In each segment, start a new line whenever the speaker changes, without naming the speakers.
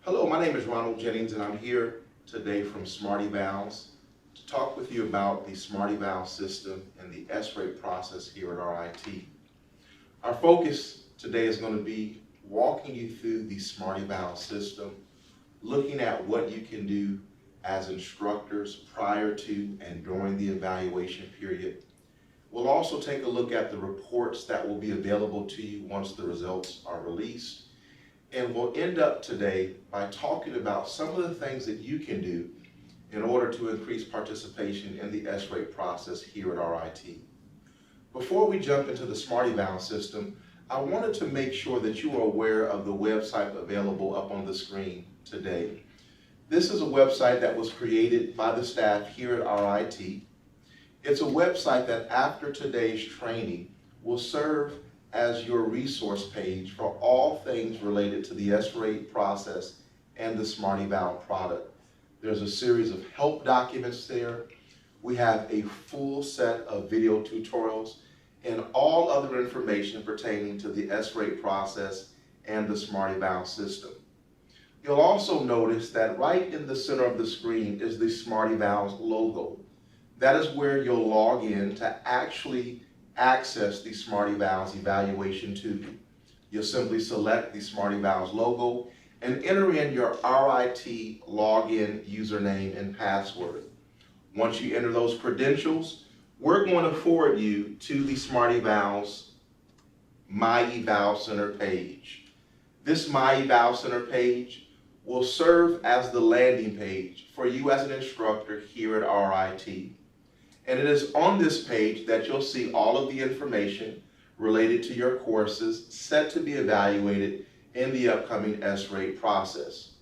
Hello, my name is Ronald Jennings and I'm here today from SmartEvals to talk with you about the SmartEvals system and the S-rate process here at RIT. Our focus today is going to be walking you through the SmartEvals system, looking at what you can do as instructors prior to and during the evaluation period. We'll also take a look at the reports that will be available to you once the results are released. And we'll end up today by talking about some of the things that you can do in order to increase participation in the S-rate process here at RIT. Before we jump into the SmartEvals system, I wanted to make sure that you are aware of the website available up on the screen today. This is a website that was created by the staff here at RIT. It's a website that after today's training will serve as your resource page for all things related to the S-rate process and the SmartEvals product. There's a series of help documents there. We have a full set of video tutorials and all other information pertaining to the S-rate process and the SmartEvals system. You'll also notice that right in the center of the screen is the SmartEvals logo. That is where you'll log in to actually access the SmartEvals evaluation tool. You'll simply select the SmartEvals logo and enter in your RIT login username and password. Once you enter those credentials, we're going to forward you to the SmartEvals My Eval Center page. This My Eval Center page will serve as the landing page for you as an instructor here at RIT. And it is on this page that you'll see all of the information related to your courses set to be evaluated in the upcoming S-rate process.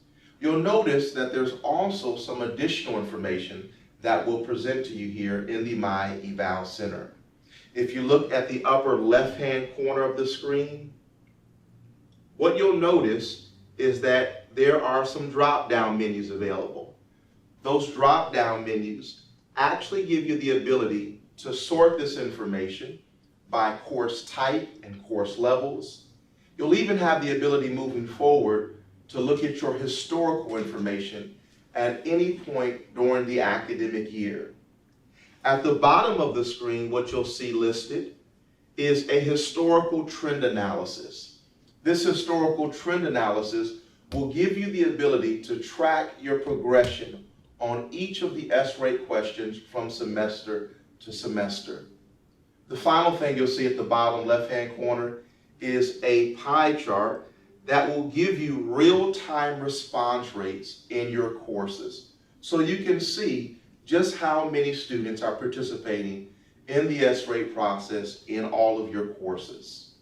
You'll notice that there's also some additional information that we'll present to you here in the My Eval Center. If you look at the upper left-hand corner of the screen, what you'll notice is that there are some drop-down menus available. Those drop-down menus actually give you the ability to sort this information by course type and course levels. You'll even have the ability moving forward to look at your historical information at any point during the academic year. At the bottom of the screen, what you'll see listed is a historical trend analysis. This historical trend analysis will give you the ability to track your progression on each of the S-rate questions from semester to semester. The final thing you'll see at the bottom left-hand corner is a pie chart that will give you real-time response rates in your courses. So you can see just how many students are participating in the S-rate process in all of your courses.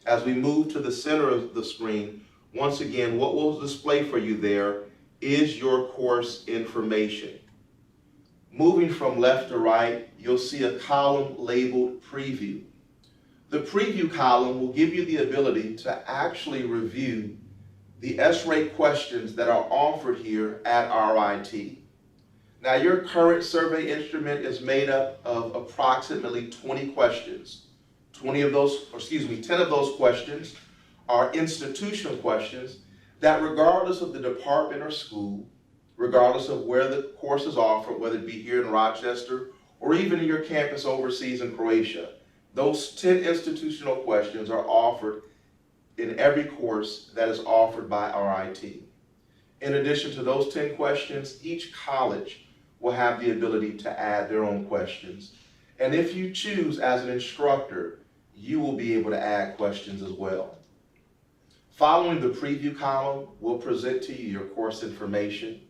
As we move to the center of the screen, once again, what we'll display for you there is your course information. Moving from left to right, you'll see a column labeled Preview. The Preview column will give you the ability to actually review the S-rate questions that are offered here at RIT. Now, your current survey instrument is made up of approximately 20 questions. 10 of those questions are institutional questions that regardless of the department or school, regardless of where the course is offered, whether it be here in Rochester or even in your campus overseas in Croatia, those 10 institutional questions are offered in every course that is offered by RIT. In addition to those 10 questions, each college will have the ability to add their own questions. And if you choose as an instructor, you will be able to add questions as well. Following the preview column, we'll present to you your course information.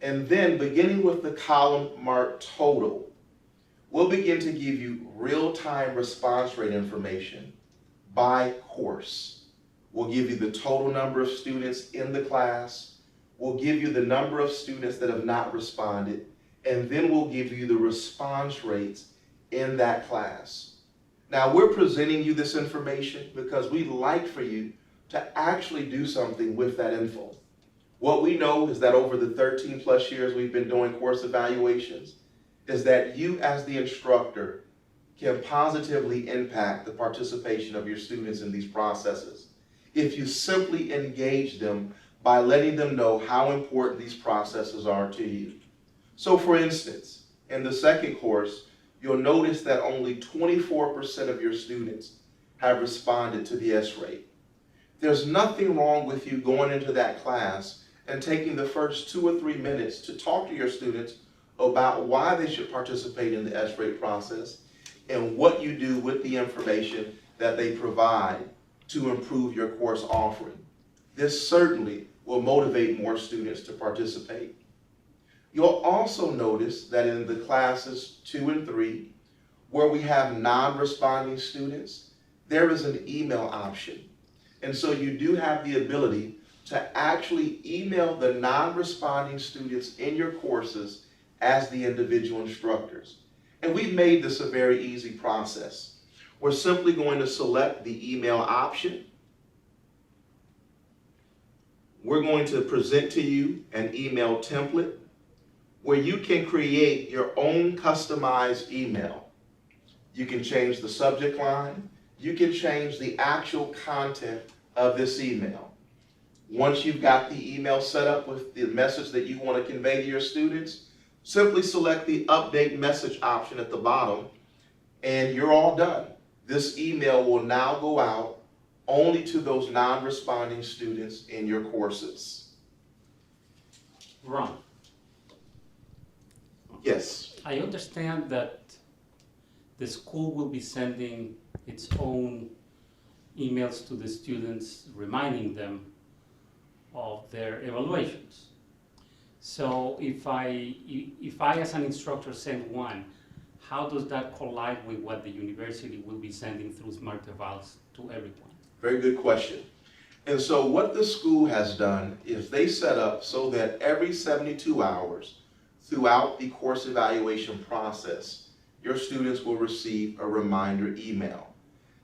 And then beginning with the column marked total, we'll begin to give you real-time response rate information by course. We'll give you the total number of students in the class. We'll give you the number of students that have not responded. And then we'll give you the response rates in that class. Now, we're presenting you this information because we'd like for you to actually do something with that info. What we know is that over the 13 plus years we've been doing course evaluations is that you as the instructor can positively impact the participation of your students in these processes if you simply engage them by letting them know how important these processes are to you. So for instance, in the second course, you'll notice that only 24% of your students have responded to the S-rate. There's nothing wrong with you going into that class and taking the first 2 or 3 minutes to talk to your students about why they should participate in the S-rate process and what you do with the information that they provide to improve your course offering. This certainly will motivate more students to participate. You'll also notice that in the classes 2 and 3, where we have non-responding students, there is an email option. And so you do have the ability to actually email the non-responding students in your courses as the individual instructors. And we've made this a very easy process. We're simply going to select the email option. We're going to present to you an email template where you can create your own customized email. You can change the subject line. You can change the actual content of this email. Once you've got the email set up with the message that you want to convey to your students, simply select the update message option at the bottom and you're all done. This email will now go out only to those non-responding students in your courses.
Ron.
Yes.
I understand that the school will be sending its own emails to the students reminding them of their evaluations. So if I as an instructor send one, how does that collide with what the university will be sending through SmartEvals to everyone?
Very good question. And so what the school has done is they set up so that every 72 hours throughout the course evaluation process, your students will receive a reminder email.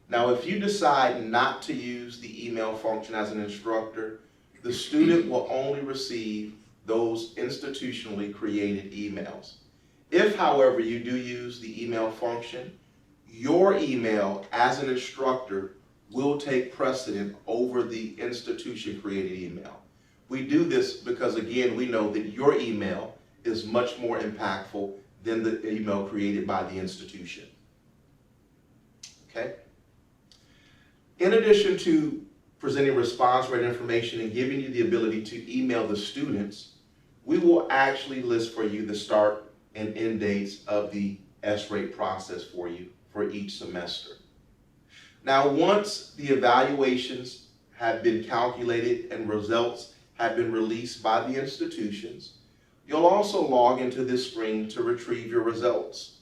Now, if you decide not to use the email function as an instructor, the student will only receive those institutionally created emails. If, however, you do use the email function, your email as an instructor will take precedent over the institution created email. We do this because, again, we know that your email is much more impactful than the email created by the institution. Okay? In addition to presenting response rate information and giving you the ability to email the students, we will actually list for you the start and end dates of the S-rate process for you for each semester. Now, once the evaluations have been calculated and results have been released by the institutions, you'll also log into this screen to retrieve your results.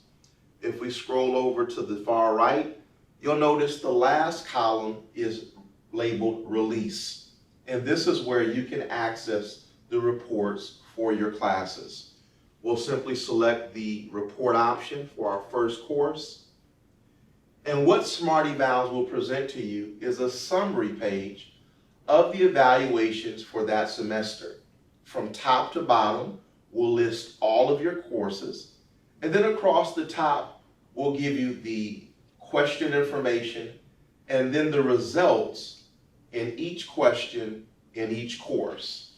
If we scroll over to the far right, you'll notice the last column is labeled Release. And this is where you can access the reports for your classes. We'll simply select the report option for our first course. And what SmartEvals will present to you is a summary page of the evaluations for that semester. From top to bottom, we'll list all of your courses, and then across the top, we'll give you the question information and then the results in each question in each course.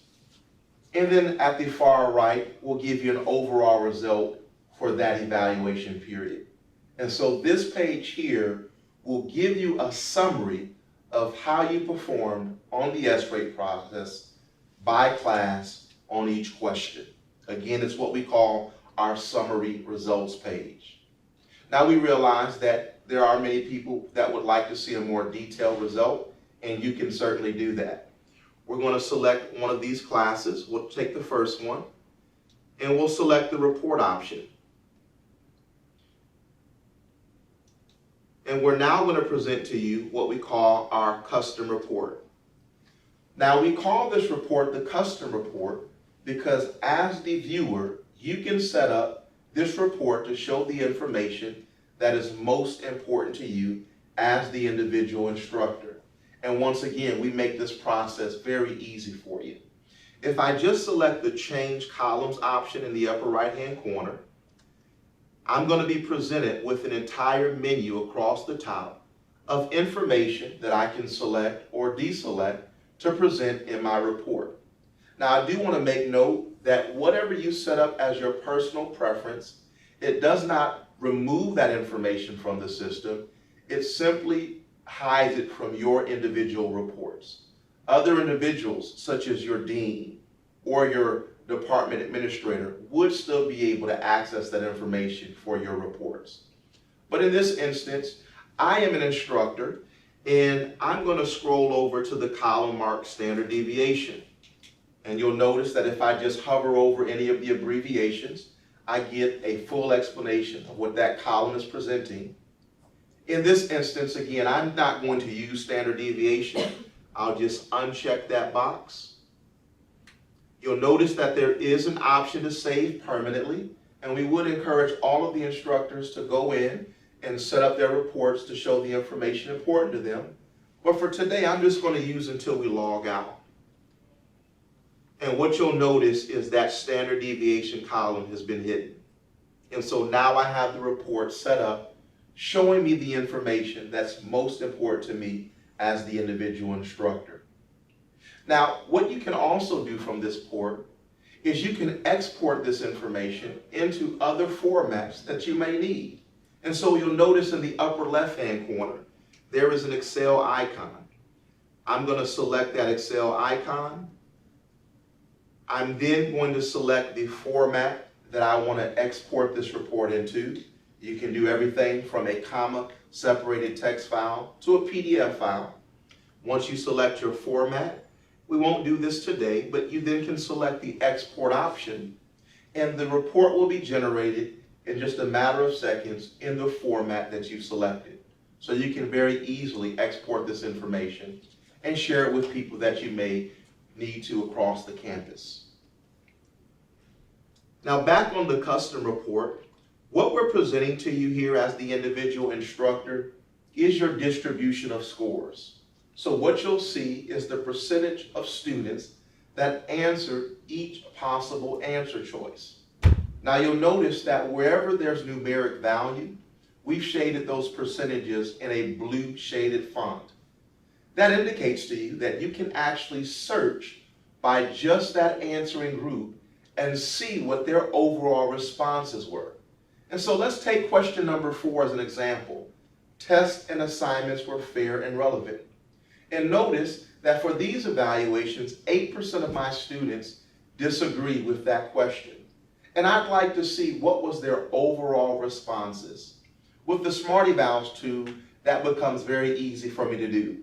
And then at the far right, we'll give you an overall result for that evaluation period. And so this page here will give you a summary of how you performed on the S-rate process by class on each question. Again, it's what we call our summary results page. Now we realize that there are many people that would like to see a more detailed result, and you can certainly do that. We're going to select one of these classes. We'll take the first one, and we'll select the report option. And we're now going to present to you what we call our custom report. Now we call this report the custom report because as the viewer, you can set up this report to show the information that is most important to you as the individual instructor. And once again, we make this process very easy for you. If I just select the Change Columns option in the upper right-hand corner, I'm going to be presented with an entire menu across the top of information that I can select or deselect to present in my report. Now, I do want to make note that whatever you set up as your personal preference, it does not remove that information from the system. It simply hides it from your individual reports. Other individuals, such as your dean or your department administrator, would still be able to access that information for your reports. But in this instance, I am an instructor, and I'm going to scroll over to the column marked standard deviation. And you'll notice that if I just hover over any of the abbreviations, I get a full explanation of what that column is presenting. In this instance, again, I'm not going to use standard deviation. I'll just uncheck that box. You'll notice that there is an option to save permanently, and we would encourage all of the instructors to go in and set up their reports to show the information important to them. But for today, I'm just going to use until we log out. And what you'll notice is that standard deviation column has been hidden. And so now I have the report set up showing me the information that's most important to me as the individual instructor. Now, what you can also do from this port is you can export this information into other formats that you may need. And so you'll notice in the upper left-hand corner, there is an Excel icon. I'm going to select that Excel icon. I'm then going to select the format that I want to export this report into. You can do everything from a comma-separated text file to a PDF file. Once you select your format, we won't do this today, but you then can select the export option, and the report will be generated in just a matter of seconds in the format that you selected. So you can very easily export this information and share it with people that you may need to across the campus. Now, back on the custom report, what we're presenting to you here as the individual instructor is your distribution of scores. So what you'll see is the percentage of students that answered each possible answer choice. Now you'll notice that wherever there's numeric value, we've shaded those percentages in a blue shaded font. That indicates to you that you can actually search by just that answering group and see what their overall responses were. And so let's take question number 4 as an example. Tests and assignments were fair and relevant. And notice that for these evaluations, 8% of my students disagree with that question. And I'd like to see what was their overall responses. With the SmartEvals tool, that becomes very easy for me to do.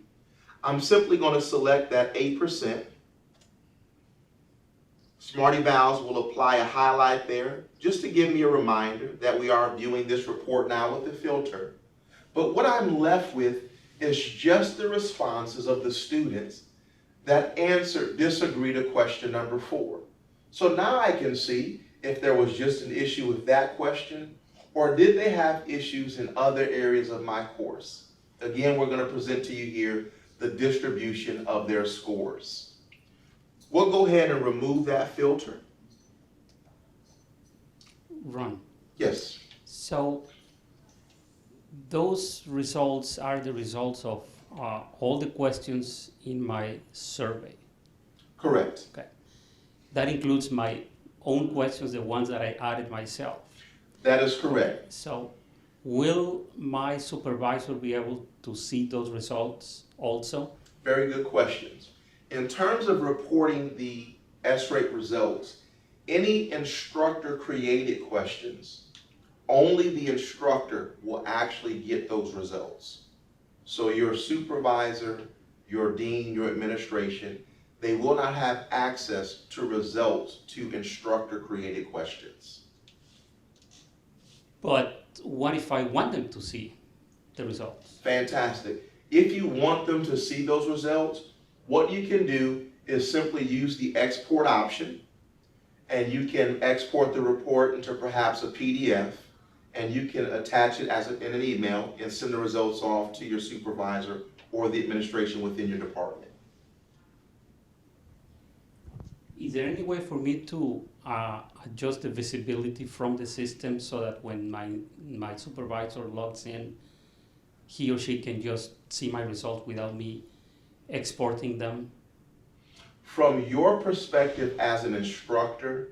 I'm simply going to select that 8%. SmartEvals will apply a highlight there just to give me a reminder that we are viewing this report now with the filter. But what I'm left with is just the responses of the students that disagree to question number 4. So now I can see if there was just an issue with that question, or did they have issues in other areas of my course. Again, we're going to present to you here the distribution of their scores. We'll go ahead and remove that filter.
Ron.
Yes.
So those results are the results of all the questions in my survey.
Correct.
Okay. That includes my own questions, the ones that I added myself.
That is correct.
So will my supervisor be able to see those results also?
Very good questions. In terms of reporting the S-rate results, any instructor created questions, only the instructor will actually get those results. So your supervisor, your dean, your administration, they will not have access to results to instructor created questions.
But what if I want them to see the results?
Fantastic. If you want them to see those results, what you can do is simply use the export option, and you can export the report into perhaps a PDF, and you can attach it in an email and send the results off to your supervisor or the administration within your department.
Is there any way for me to adjust the visibility from the system so that when my supervisor logs in, he or she can just see my results without me exporting them?
From your perspective as an instructor,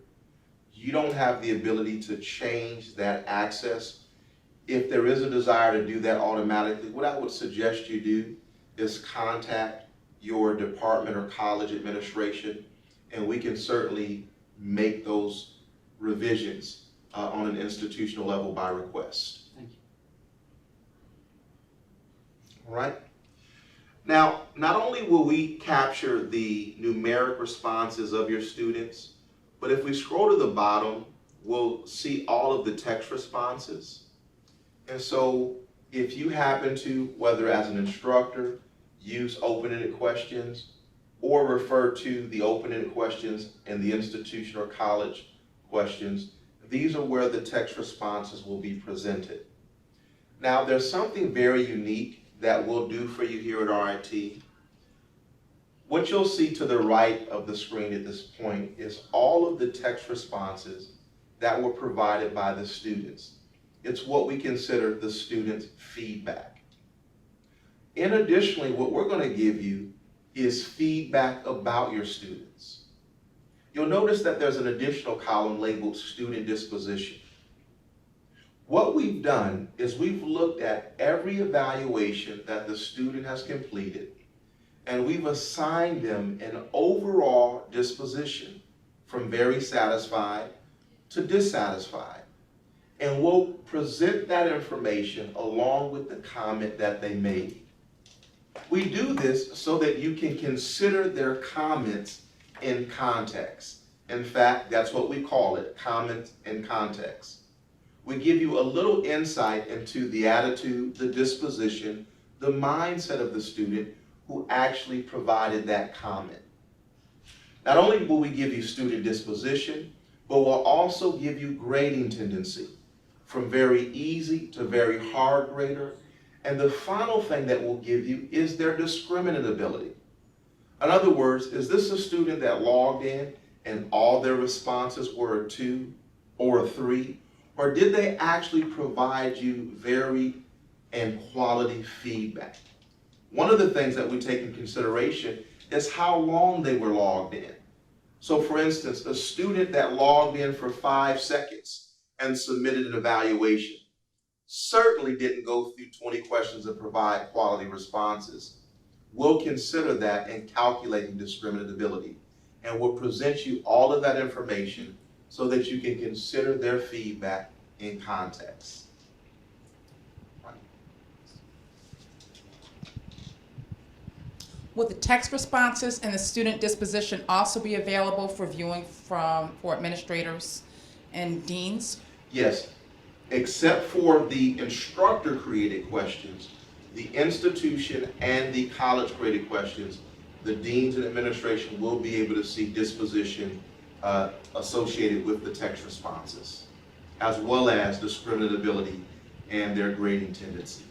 you don't have the ability to change that access. If there is a desire to do that automatically, what I would suggest you do is contact your department or college administration, and we can certainly make those revisions on an institutional level by request.
Thank you.
All right? Now, not only will we capture the numeric responses of your students, but if we scroll to the bottom, we'll see all of the text responses. And so if you happen to, whether as an instructor, use open-ended questions or refer to the open-ended questions in the institution or college questions, these are where the text responses will be presented. Now, there's something very unique that we'll do for you here at RIT. What you'll see to the right of the screen at this point is all of the text responses that were provided by the students. It's what we consider the student feedback. And additionally, what we're going to give you is feedback about your students. You'll notice that there's an additional column labeled student disposition. What we've done is we've looked at every evaluation that the student has completed, and we've assigned them an overall disposition from very satisfied to dissatisfied. And we'll present that information along with the comment that they made. We do this so that you can consider their comments in context. In fact, that's what we call it, comments in context. We give you a little insight into the attitude, the disposition, the mindset of the student who actually provided that comment. Not only will we give you student disposition, but we'll also give you grading tendency, from very easy to very hard grader. And the final thing that we'll give you is their discriminant ability. In other words, is this a student that logged in and all their responses were a 2 or a 3? Or did they actually provide you varied and quality feedback? One of the things that we take in consideration is how long they were logged in. So for instance, a student that logged in for 5 seconds and submitted an evaluation certainly didn't go through 20 questions and provide quality responses. We'll consider that in calculating discriminant ability, and we'll present you all of that information so that you can consider their feedback in context. Right.
Will the text responses and the student disposition also be available for viewing for administrators and deans?
Yes, except for the instructor-created questions, the institution and the college-created questions, the deans and administration will be able to see disposition associated with the text responses, as well as discriminant ability and their grading tendency.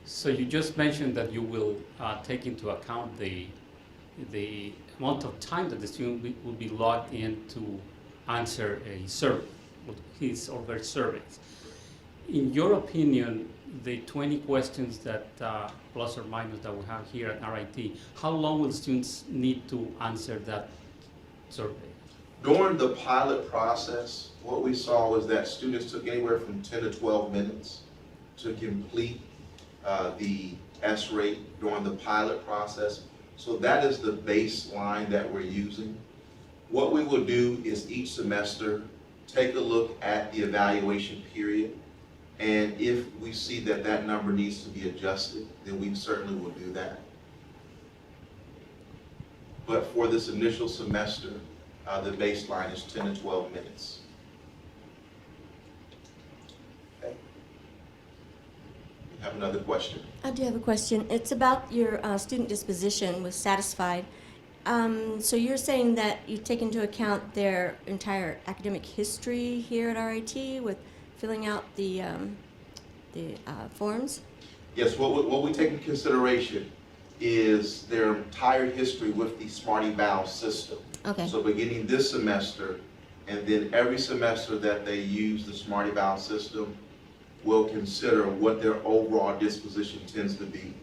So you just mentioned that you will take into account the amount of time that the student will be logged in to answer a survey, his or her surveys. In your opinion, the 20 questions that plus or minus that we have here at RIT, how long will students need to answer that survey?
During the pilot process, what we saw was that students took anywhere from 10 to 12 minutes to complete the S rate during the pilot process. So that is the baseline that we're using. What we will do is each semester take a look at the evaluation period, and if we see that that number needs to be adjusted, then we certainly will do that. But for this initial semester, the baseline is 10 to 12 minutes. Okay. We have another question.
I do have a question. It's about your student disposition was satisfied. So you're saying that you take into account their entire academic history here at RIT with filling out the forms?
Yes, what we take into consideration is their entire history with the SmartEvals system.
Okay.
So beginning this semester, and then every semester that they use the SmartEvals system, we'll consider what their overall disposition tends to be.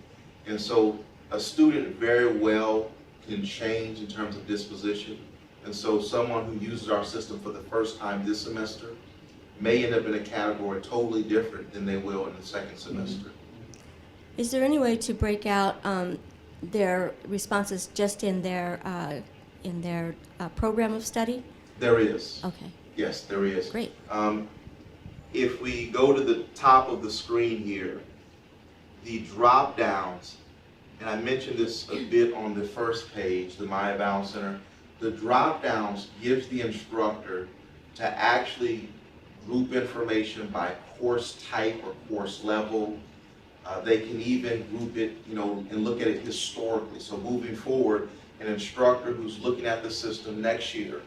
And so a student very well can change in terms of disposition. And so someone who uses our system for the first time this semester may end up in a category totally different than they will in the second semester.
Is there any way to break out their responses just in their program of study?
There is.
Okay,
Yes, there is.
great.
If we go to the top of the screen here, the drop downs, and I mentioned this a bit on the first page, the SmartEvals Center, the drop downs gives the instructor to actually group information by course type or course level. They can even group it, and look at it historically. So moving forward, an instructor who's looking at the system next year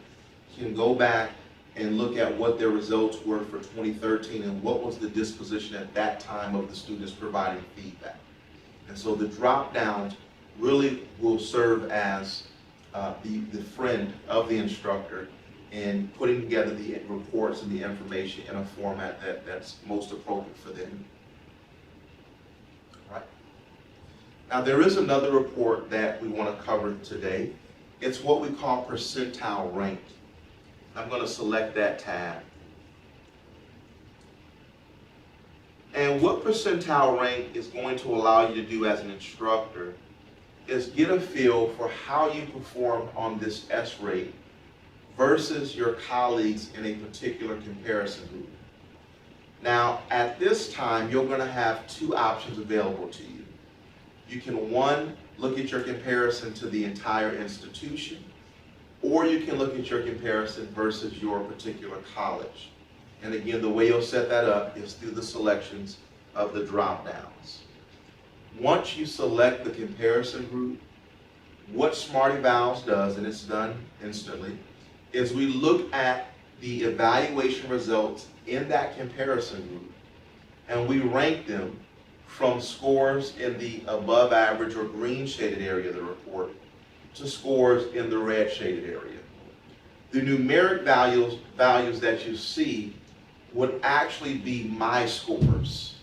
can go back and look at what their results were for 2013 and what was the disposition at that time of the students providing feedback. And so the drop downs really will serve as the friend of the instructor in putting together the reports and the information in a format that's most appropriate for them. Right. Now there is another report that we want to cover today. It's what we call percentile ranked. I'm going to select that tab. And what percentile rank is going to allow you to do as an instructor is get a feel for how you perform on this S rate versus your colleagues in a particular comparison group. Now, at this time, you're going to have two options available to you. You can, one, look at your comparison to the entire institution, or you can look at your comparison versus your particular college. And again, the way you'll set that up is through the selections of the drop downs. Once you select the comparison group, what SmartEvals does, and it's done instantly, is we look at the evaluation results in that comparison group, and we rank them from scores in the above average or green shaded area of the report to scores in the red shaded area. The numeric values that you see would actually be my scores.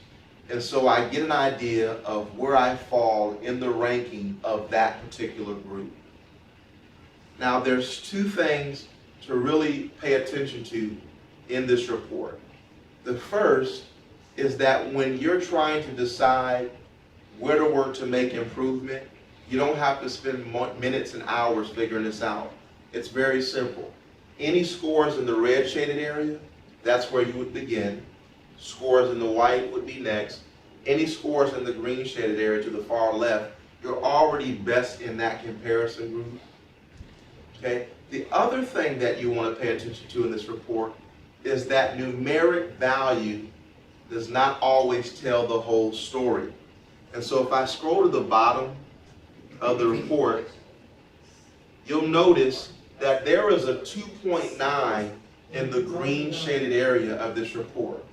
And so I get an idea of where I fall in the ranking of that particular group. Now there's two things to really pay attention to in this report. The first is that when you're trying to decide where to work to make improvement, you don't have to spend minutes and hours figuring this out. It's very simple. Any scores in the red shaded area, that's where you would begin. Scores in the white would be next. Any scores in the green shaded area to the far left, you're already best in that comparison group. Okay? The other thing that you want to pay attention to in this report is that numeric value does not always tell the whole story. And so if I scroll to the bottom of the report, you'll notice that there is a 2.9 in the green shaded area of this report.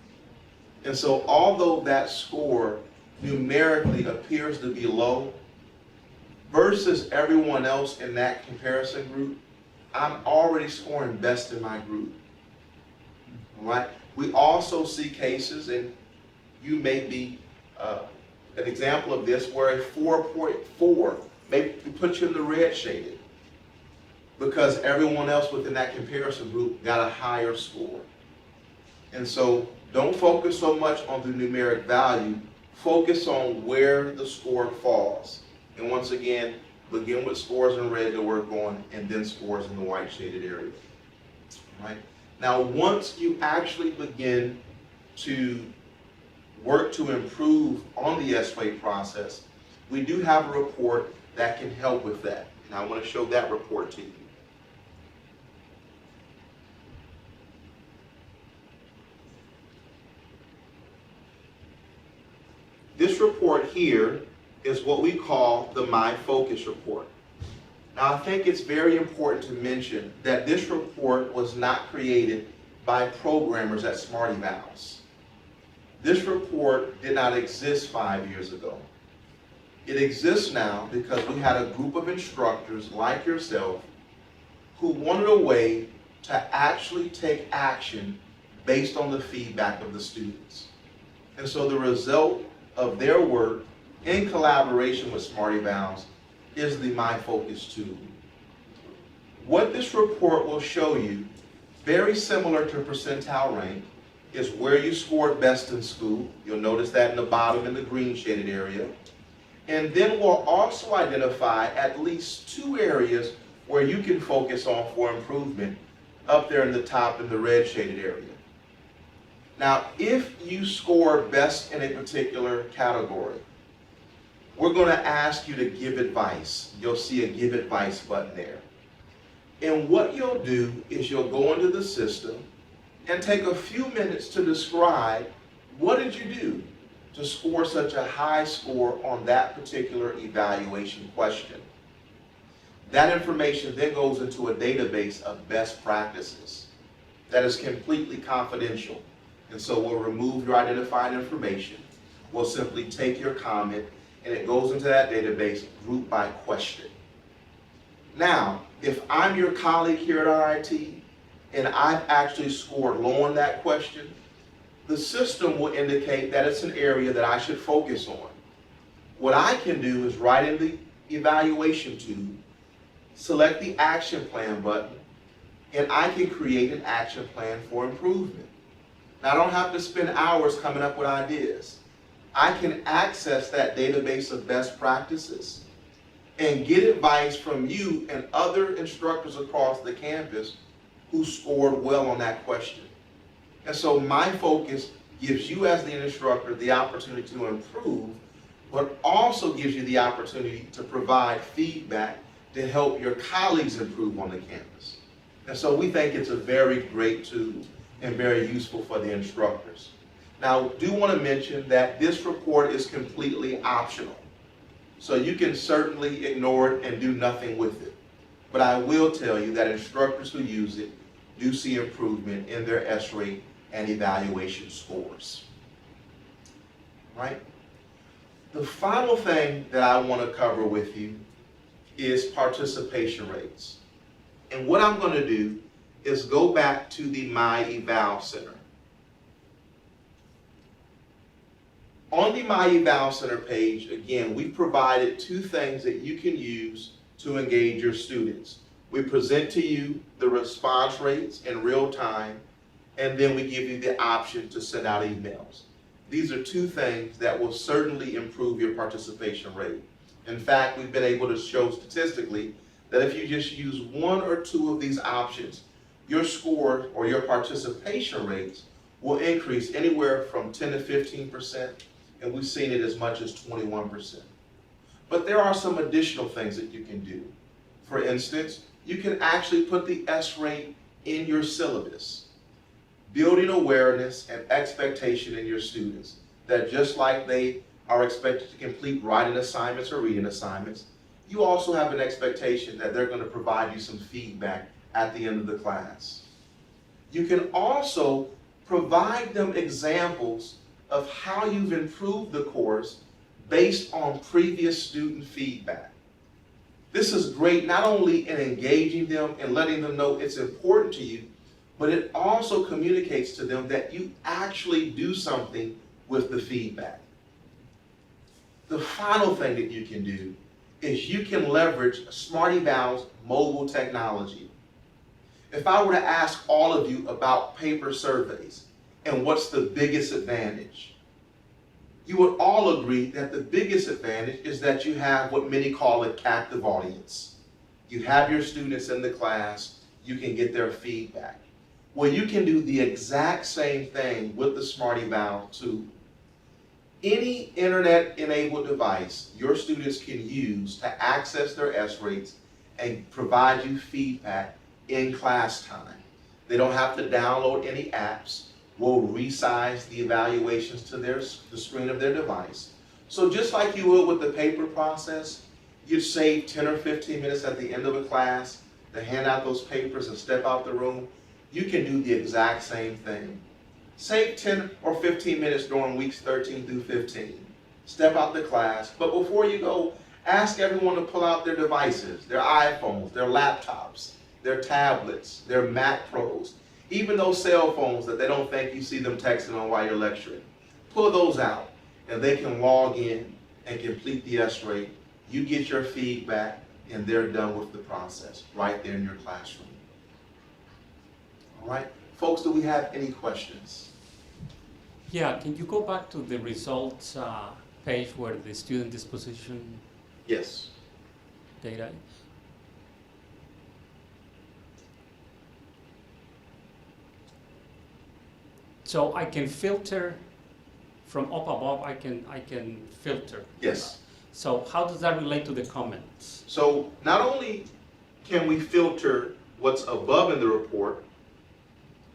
And so although that score numerically appears to be low, versus everyone else in that comparison group, I'm already scoring best in my group. All right? We also see cases, and you may be an example of this, where a 4.4 may put you in the red shaded because everyone else within that comparison group got a higher score. And so don't focus so much on the numeric value, focus on where the score falls. And once again, begin with scores in red to work on, and then scores in the white shaded area. Right? Now, once you actually begin to work to improve on the S-rate process, we do have a report that can help with that. And I want to show that report to you. This report here is what we call the My Focus report. Now, I think it's very important to mention that this report was not created by programmers at SmartEvals. This report did not exist 5 years ago. It exists now because we had a group of instructors like yourself who wanted a way to actually take action based on the feedback of the students. And so the result of their work in collaboration with SmartEvals is the My Focus tool. What this report will show you, very similar to percentile rank, is where you scored best in school. You'll notice that in the bottom in the green shaded area. And then we'll also identify at least 2 areas where you can focus on for improvement up there in the top in the red shaded area. Now, if you score best in a particular category, we're going to ask you to give advice. You'll see a give advice button there. And what you'll do is you'll go into the system and take a few minutes to describe what did you do to score such a high score on that particular evaluation question. That information then goes into a database of best practices that is completely confidential. And so we'll remove your identifying information. We'll simply take your comment and it goes into that database group by question. Now, if I'm your colleague here at RIT and I've actually scored low on that question, the system will indicate that it's an area that I should focus on. What I can do is right in the evaluation tube, select the action plan button, and I can create an action plan for improvement. Now, I don't have to spend hours coming up with ideas. I can access that database of best practices and get advice from you and other instructors across the campus who scored well on that question. And so My Focus gives you as the instructor the opportunity to improve, but also gives you the opportunity to provide feedback to help your colleagues improve on the campus. And so we think it's a very great tool and very useful for the instructors. Now, I do want to mention that this report is completely optional. So you can certainly ignore it and do nothing with it. But I will tell you that instructors who use it do see improvement in their S-rate and evaluation scores. Right? The final thing that I want to cover with you is participation rates. And what I'm going to do is go back to the My Eval Center. On the My Eval Center page, again, we provided 2 things that you can use to engage your students. We present to you the response rates in real time, and then we give you the option to send out emails. These are 2 things that will certainly improve your participation rate. In fact, we've been able to show statistically that if you just use 1 or 2 of these options, your score or your participation rates will increase anywhere from 10 to 15%, and we've seen it as much as 21%. But there are some additional things that you can do. For instance, you can actually put the S-rate in your syllabus, building awareness and expectation in your students that just like they are expected to complete writing assignments or reading assignments, you also have an expectation that they're going to provide you some feedback at the end of the class. You can also provide them examples of how you've improved the course based on previous student feedback. This is great not only in engaging them and letting them know it's important to you, but it also communicates to them that you actually do something with the feedback. The final thing that you can do is you can leverage SmartEvals mobile technology. If I were to ask all of you about paper surveys and what's the biggest advantage, you would all agree that the biggest advantage is that you have what many call a captive audience. You have your students in the class, you can get their feedback. Well, you can do the exact same thing with the SmartEvals tool. Any internet-enabled device your students can use to access their S-rates and provide you feedback in class time. They don't have to download any apps. We'll resize the evaluations to the screen of their device. So just like you would with the paper process, you'd save 10 or 15 minutes at the end of a class to hand out those papers and step out the room. You can do the exact same thing. Save 10 or 15 minutes during weeks 13 through 15. Step out the class, but before you go, ask everyone to pull out their devices, their iPhones, their laptops, their tablets, their Mac Pros, even those cell phones that they don't think you see them texting on while you're lecturing. Pull those out, and they can log in and complete the S-rate You get your feedback, and they're done with the process right there in your classroom. All right, folks, do we have any questions?
Yeah, can you go back to the results page where the student disposition
Yes.
data? So I can filter from up above. I can filter.
Yes.
So how does that relate to the comments?
So not only can we filter what's above in the report,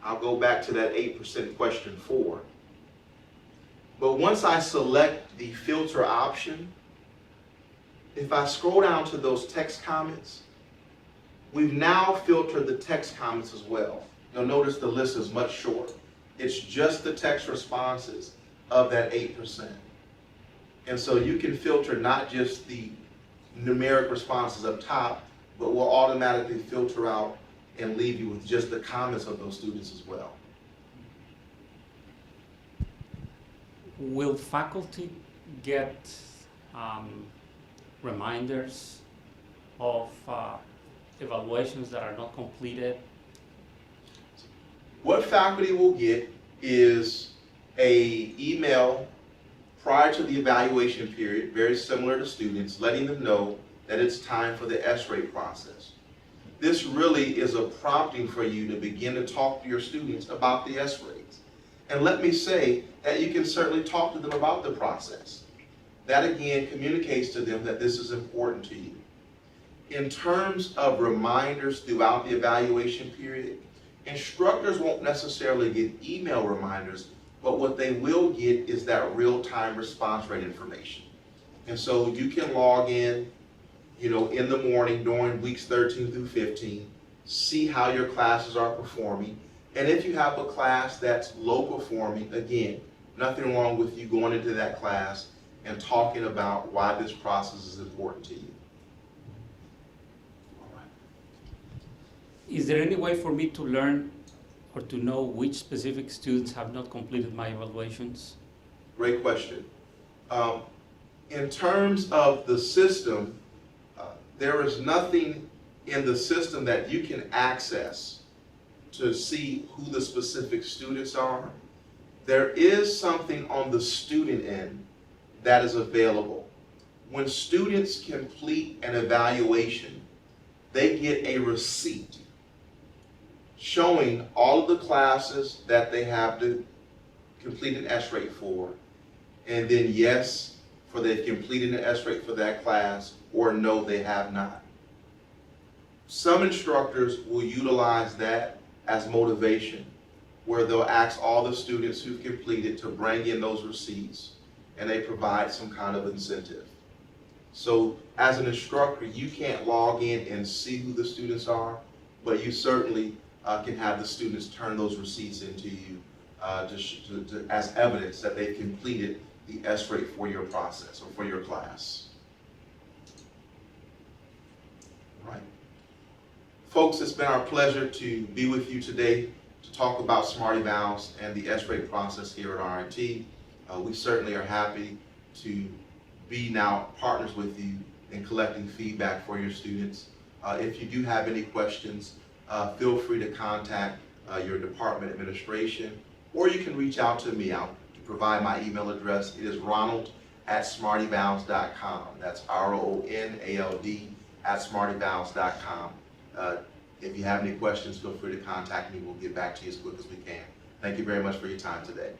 I'll go back to that 8% question 4. But once I select the filter option, if I scroll down to those text comments, we've now filtered the text comments as well. You'll notice the list is much shorter. It's just the text responses of that 8%. And so you can filter not just the numeric responses up top, but we'll automatically filter out and leave you with just the comments of those students as well.
Will faculty get reminders of evaluations that are not completed?
What faculty will get is an email prior to the evaluation period, very similar to students, letting them know that it's time for the S-rate process. This really is a prompting for you to begin to talk to your students about the S-rates. And let me say that you can certainly talk to them about the process. That again communicates to them that this is important to you. In terms of reminders throughout the evaluation period, instructors won't necessarily get email reminders, but what they will get is that real-time response rate information. And so you can log in, in the morning during weeks 13 through 15, see how your classes are performing. And if you have a class that's low performing, again, nothing wrong with you going into that class and talking about why this process is important to you. All right.
Is there any way for me to learn or to know which specific students have not completed my evaluations?
Great question. In terms of the system, there is nothing in the system that you can access to see who the specific students are. There is something on the student end that is available. When students complete an evaluation, they get a receipt showing all of the classes that they have to complete an S-rate for, and then yes, for they've completed an S-rate for that class, or no, they have not. Some instructors will utilize that as motivation, where they'll ask all the students who've completed to bring in those receipts, and they provide some kind of incentive. So as an instructor, you can't log in and see who the students are, but you certainly can have the students turn those receipts into you as evidence that they've completed the S-rate for your process or for your class. All right. Folks, it's been our pleasure to be with you today to talk about SmartEvals and the S-rate process here at RIT. We certainly are happy to be now partners with you in collecting feedback for your students. If you do have any questions, feel free to contact your department administration, or you can reach out to me. I'll provide my email address. It is ronald@smartevals.com. That's RONALD@smartevals.com. If you have any questions, feel free to contact me. We'll get back to you as quick as we can. Thank you very much for your time today.